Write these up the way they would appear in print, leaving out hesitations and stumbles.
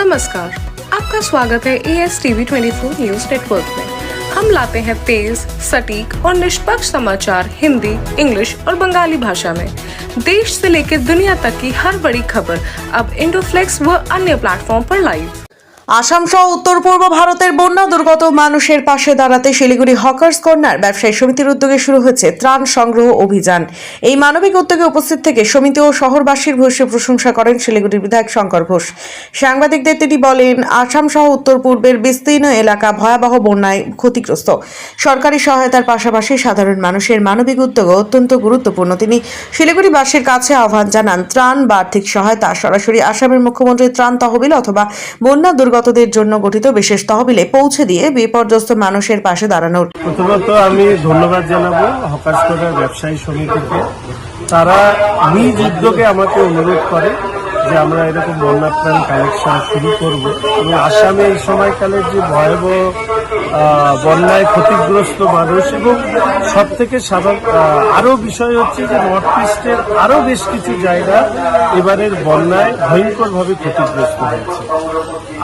नमस्कार, आपका स्वागत है ASTV 24 न्यूज नेटवर्क में। हम लाते हैं तेज, सटीक और निष्पक्ष समाचार हिंदी, इंग्लिश और बंगाली भाषा में। देश से लेकर दुनिया तक की हर बड़ी खबर अब इंडोफ्लेक्स व अन्य प्लेटफॉर्म पर लाइव। আসাম সহ উত্তর পূর্ব ভারতের বন্যা দুর্গত মানুষের পাশে দাঁড়াতে শিলিগুড়ি হকার্স কর্নার ব্যবসায়ী সমিতির উদ্যোগে শুরু হয়েছে ত্রাণ সংগ্রহ অভিযান। এই মানবিক উদ্যোগে উপস্থিত থেকে সমিতি ও শহরবাসীর ভূয়সী প্রশংসা করেন শিলিগুড়ির বিধায়ক শঙ্কর ঘোষ। সাংবাদিকদের তিনি বলেন, আসাম সহ উত্তর পূর্বের বিস্তীর্ণ এলাকা ভয়াবহ বন্যায় ক্ষতিগ্রস্ত। সরকারি সহায়তার পাশাপাশি সাধারণ মানুষের মানবিক উদ্যোগ অত্যন্ত গুরুত্বপূর্ণ। তিনি শিলিগুড়িবাসীর কাছে আহ্বান জানান, ত্রাণ বা আর্থিক সহায়তা সরাসরি আসামের মুখ্যমন্ত্রীর ত্রাণ তহবিল অথবা বন্যা দুর্গতদের জন্য গঠিত বিশেষ তহবিলে পৌঁছে দিয়ে বিপর্যস্ত মানুষের পাশে দাঁড়ানোর। প্রথমত আমি ধন্যবাদ জানাবো হকার্স কর্নার ব্যবসায়ী সমিতিকে। তারা নিজ উদ্যোগে আমাকে অনুরোধ করে যে আমরা এরকম বন্যা ত্রাণ কালেকশন শুরু করব এবং আসামে এই সময়কালের যে ভয়াবহ বন্যায় ক্ষতিগ্রস্ত মানুষ এবং সব থেকে আরও বিষয় হচ্ছে যে নর্থ ইস্টের আরও বেশ কিছু জায়গা এবারের বন্যায় ভয়ঙ্করভাবে ক্ষতিগ্রস্ত হয়েছে।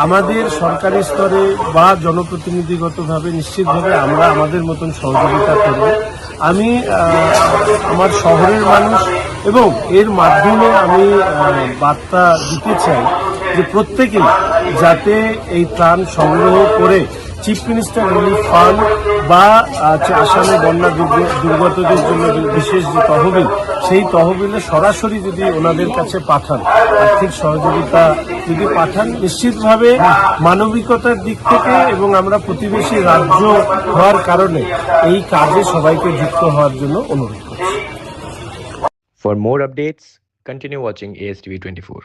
আমাদের সরকারি স্তরে বা জনপ্রতিনিধিগতভাবে নিশ্চিতভাবে আমরা আমাদের মতন সহযোগিতা করব। আমি আমার শহরের মানুষ এবং এর মাধ্যমে আমি বার্তা দিতে চাই যে প্রত্যেকেই যাতে এই ত্রাণ সংগ্রহ করে চিফ মিনিস্টার রিলিফ ফান্ড বা আসামে বন্যা দুর্গতদের জন্য বিশেষ যে তহবিল, সেই তহবিলে সরাসরি যদি ওনাদের কাছে পাঠান, আর্থিক সহযোগিতা যদি পাঠান, নিশ্চিতভাবে মানবিকতার দিক থেকে এবং আমরা প্রতিবেশী রাজ্য হওয়ার কারণে এই কাজে সবাইকে যুক্ত হওয়ার জন্য অনুরোধ করছি। For more updates, continue watching ASTV 24.